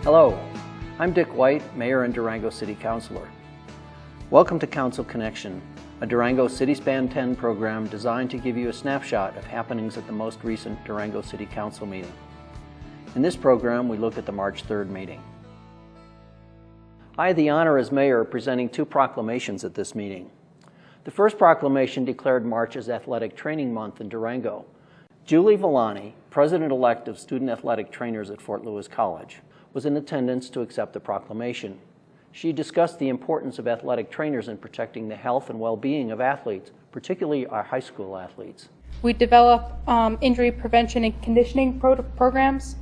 Hello, I'm Dick White, Mayor and Durango City Councilor. Welcome to Council Connection, a Durango City Span 10 program designed to give you a snapshot of happenings at the most recent Durango City Council meeting. In this program, we look at the March 3rd meeting. I had the honor as mayor of presenting two proclamations at this meeting. The first proclamation declared March as Athletic Training Month in Durango. Julie Villani, President-elect of Student Athletic Trainers at Fort Lewis College, was in attendance to accept the proclamation. She discussed the importance of athletic trainers in protecting the health and well-being of athletes, particularly our high school athletes. We develop injury prevention and conditioning programs.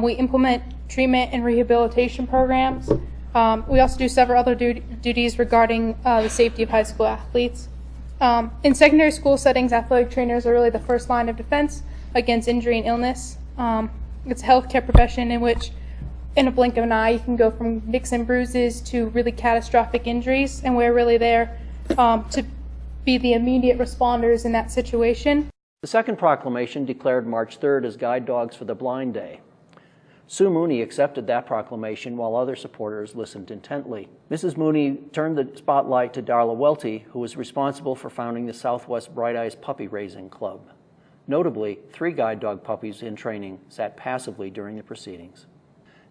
We implement treatment and rehabilitation programs. We also do several other duties regarding the safety of high school athletes. In secondary school settings, athletic trainers are really the first line of defense against injury and illness. It's a healthcare profession in which, in a blink of an eye, you can go from nicks and bruises to really catastrophic injuries, and we're really there to be the immediate responders in that situation. The second proclamation declared March 3rd as Guide Dogs for the Blind Day. Sue Mooney accepted that proclamation while other supporters listened intently. Mrs. Mooney turned the spotlight to Darla Welty, who was responsible for founding the Southwest Bright Eyes Puppy Raising Club. Notably, 3 guide dog puppies in training sat passively during the proceedings.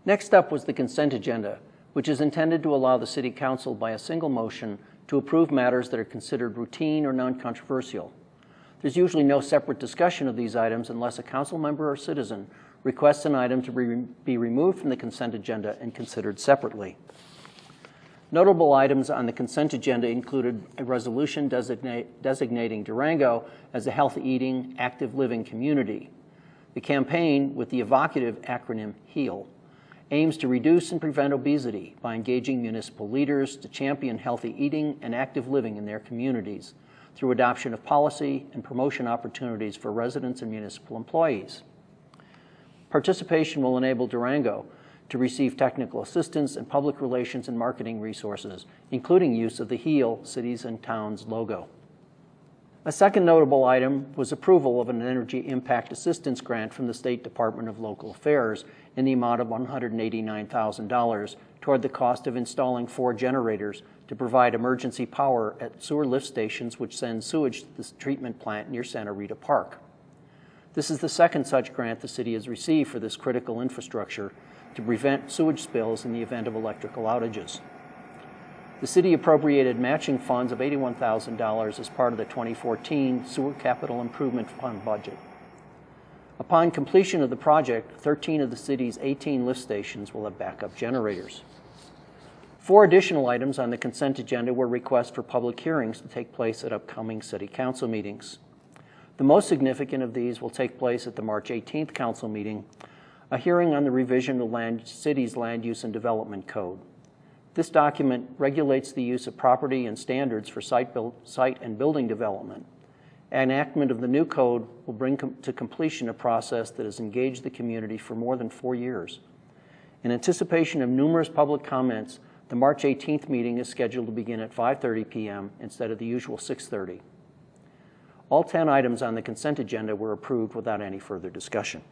Next up was the consent agenda, which is intended to allow the City Council by a single motion to approve matters that are considered routine or non-controversial. There's usually no separate discussion of these items unless a council member or citizen requests an item to be removed from the consent agenda and considered separately. Notable items on the consent agenda included a resolution designating Durango as a healthy eating, active living community. The campaign, with the evocative acronym HEAL, aims to reduce and prevent obesity by engaging municipal leaders to champion healthy eating and active living in their communities through adoption of policy and promotion opportunities for residents and municipal employees. Participation will enable Durango to receive technical assistance and public relations and marketing resources, including use of the HEAL Cities and Towns logo. A second notable item was approval of an energy impact assistance grant from the State Department of Local Affairs in the amount of $189,000 toward the cost of installing 4 generators to provide emergency power at sewer lift stations which send sewage to the treatment plant near Santa Rita Park. This is the second such grant the city has received for this critical infrastructure to prevent sewage spills in the event of electrical outages. The city appropriated matching funds of $81,000 as part of the 2014 Sewer Capital Improvement Fund budget. Upon completion of the project, 13 of the city's 18 lift stations will have backup generators. 4 additional items on the consent agenda were requests for public hearings to take place at upcoming city council meetings. The most significant of these will take place at the March 18th council meeting, a hearing on the revision of the city's Land Use and Development Code. This document regulates the use of property and standards for site and building development. Enactment of the new code will bring to completion a process that has engaged the community for more than 4 years. In anticipation of numerous public comments, the March 18th meeting is scheduled to begin at 5:30 p.m. instead of the usual 6:30. All 10 items on the consent agenda were approved without any further discussion.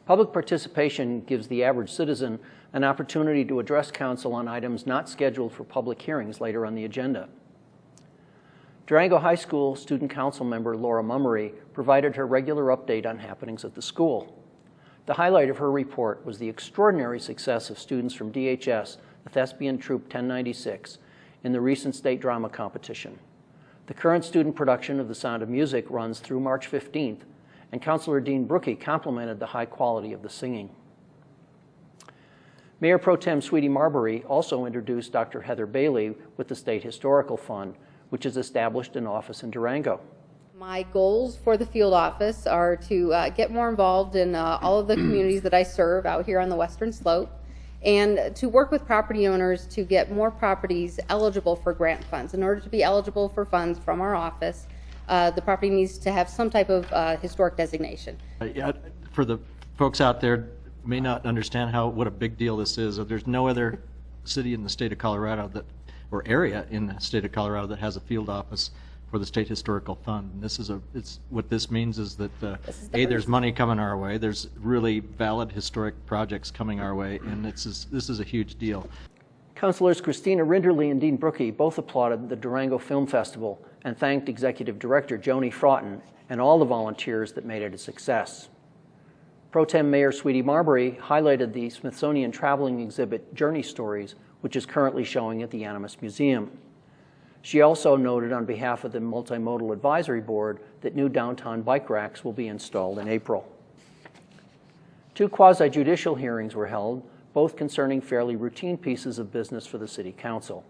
Public participation gives the average citizen an opportunity to address council on items not scheduled for public hearings later on the agenda. Durango High School student council member Laura Mummery provided her regular update on happenings at the school. The highlight of her report was the extraordinary success of students from DHS, the Thespian Troupe 1096, in the recent state drama competition. The current student production of The Sound of Music runs through March 15th, and Councilor Dean Brookie complimented the high quality of the singing. Mayor Pro Tem Sweetie Marbury also introduced Dr. Heather Bailey with the State Historical Fund, which has established an office in Durango. My goals for the field office are to get more involved in all of the communities that I serve out here on the Western Slope, and to work with property owners to get more properties eligible for grant funds. In order to be eligible for funds from our office, the property needs to have some type of historic designation. For the folks out there may not understand what a big deal this is, there's no other city in the state of Colorado or area in the state of Colorado that has a field office for the State Historical Fund. And what this means is that, there's first. money coming our way, there's really valid historic projects coming our way, and this is a huge deal. Councilors Christina Rinderly and Dean Brookie both applauded the Durango Film Festival and thanked Executive Director Joni Fraughton and all the volunteers that made it a success. Pro Tem Mayor Sweetie Marbury highlighted the Smithsonian traveling exhibit Journey Stories, which is currently showing at the Animas Museum. She also noted on behalf of the Multimodal Advisory Board that new downtown bike racks will be installed in April. 2 quasi-judicial hearings were held, both concerning fairly routine pieces of business for the City Council.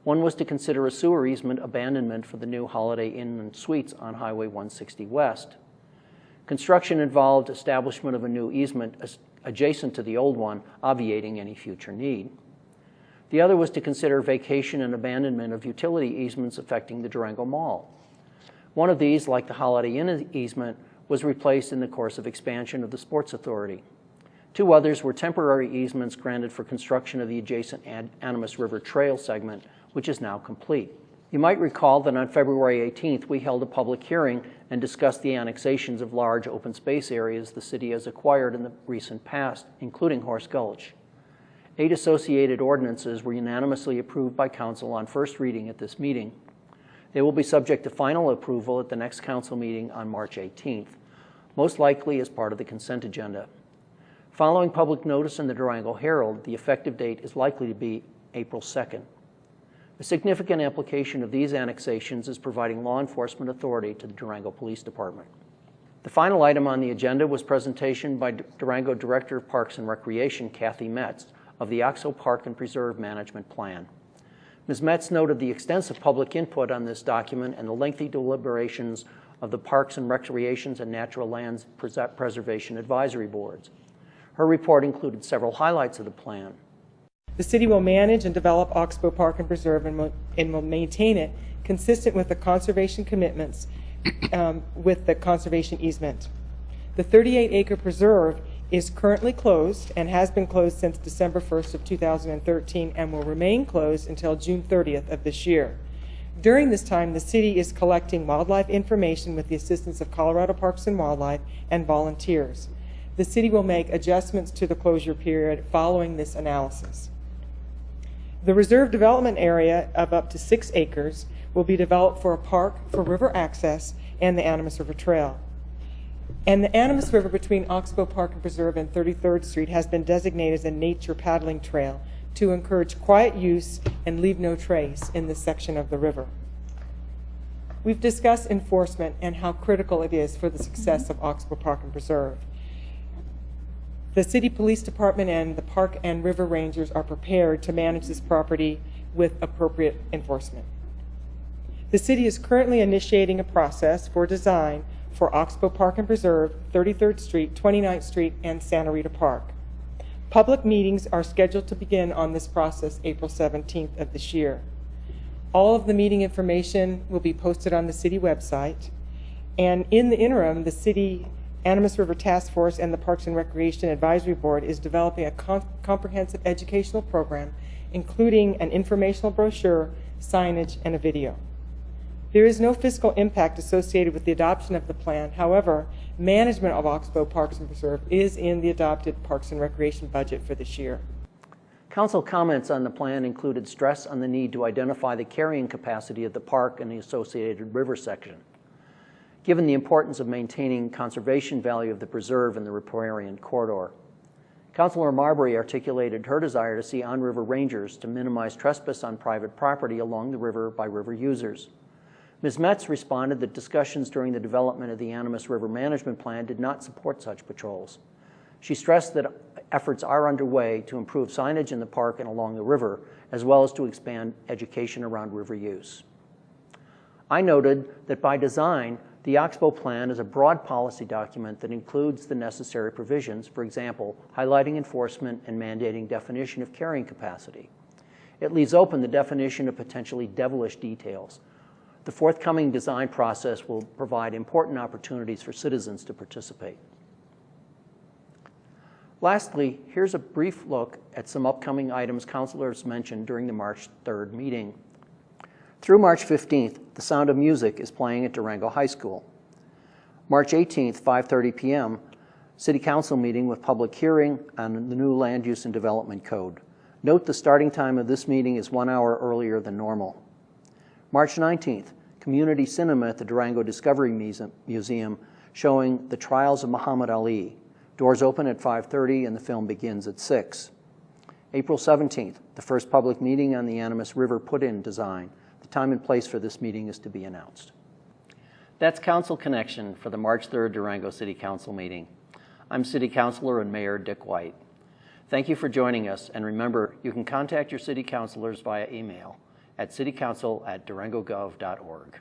One was to consider a sewer easement abandonment for the new Holiday Inn and Suites on Highway 160 West. Construction involved establishment of a new easement adjacent to the old one, obviating any future need. The other was to consider vacation and abandonment of utility easements affecting the Durango Mall. One of these, like the Holiday Inn easement, was replaced in the course of expansion of the Sports Authority. 2 others were temporary easements granted for construction of the adjacent Animas River Trail segment, which is now complete. You might recall that on February 18th, we held a public hearing and discussed the annexations of large open space areas the city has acquired in the recent past, including Horse Gulch. 8 associated ordinances were unanimously approved by Council on first reading at this meeting. They will be subject to final approval at the next Council meeting on March 18th, most likely as part of the consent agenda. Following public notice in the Durango Herald, the effective date is likely to be April 2nd. A significant application of these annexations is providing law enforcement authority to the Durango Police Department. The final item on the agenda was presentation by Durango Director of Parks and Recreation, Kathy Metz, of the Oxbow Park and Preserve Management Plan. Ms. Metz noted the extensive public input on this document and the lengthy deliberations of the Parks and Recreations and Natural Lands Preservation Advisory Boards. Her report included several highlights of the plan. The city will manage and develop Oxbow Park and Preserve and will maintain it consistent with the conservation commitments with the conservation easement. The 38-acre preserve is currently closed and has been closed since December 1st of 2013 and will remain closed until June 30th of this year. During this time, the city is collecting wildlife information with the assistance of Colorado Parks and Wildlife and volunteers. The city will make adjustments to the closure period following this analysis. The reserve development area of up to 6 acres will be developed for a park for river access and the Animas River Trail. And the Animas River between Oxbow Park and Preserve and 33rd Street has been designated as a nature paddling trail to encourage quiet use and leave no trace in this section of the river. We've discussed enforcement and how critical it is for the success of Oxbow Park and Preserve. The City Police Department and the Park and River Rangers are prepared to manage this property with appropriate enforcement. The city is currently initiating a process for design for Oxbow Park and Preserve, 33rd Street, 29th Street, and Santa Rita Park. Public meetings are scheduled to begin on this process April 17th of this year. All of the meeting information will be posted on the city website, and in the interim, the city Animas River Task Force and the Parks and Recreation Advisory Board is developing a comprehensive educational program, including an informational brochure, signage, and a video. There is no fiscal impact associated with the adoption of the plan. However, management of Oxbow Parks and Preserve is in the adopted Parks and Recreation budget for this year. Council comments on the plan included stress on the need to identify the carrying capacity of the park and the associated river section. Given the importance of maintaining conservation value of the preserve in the riparian corridor, Councilor Marbury articulated her desire to see on-river rangers to minimize trespass on private property along the river by river users. Ms. Metz responded that discussions during the development of the Animas River Management Plan did not support such patrols. She stressed that efforts are underway to improve signage in the park and along the river, as well as to expand education around river use. I noted that by design, the Oxbow Plan is a broad policy document that includes the necessary provisions, for example, highlighting enforcement and mandating definition of carrying capacity. It leaves open the definition of potentially devilish details. The forthcoming design process will provide important opportunities for citizens to participate. Lastly, here's a brief look at some upcoming items councilors mentioned during the March 3rd meeting. Through March 15th, The Sound of Music is playing at Durango High School. March 18th, 5:30 p.m., City Council meeting with public hearing on the new Land Use and Development Code. Note the starting time of this meeting is 1 hour earlier than normal. March 19th, Community Cinema at the Durango Discovery Museum showing The Trials of Muhammad Ali. Doors open at 5:30 and the film begins at 6. April 17th, the first public meeting on the Animas River put-in design. The time and place for this meeting is to be announced. That's Council Connection for the March 3rd Durango City Council meeting. I'm City Councilor and Mayor Dick White. Thank you for joining us, and remember, you can contact your city councilors via email at citycouncil@durangogov.org.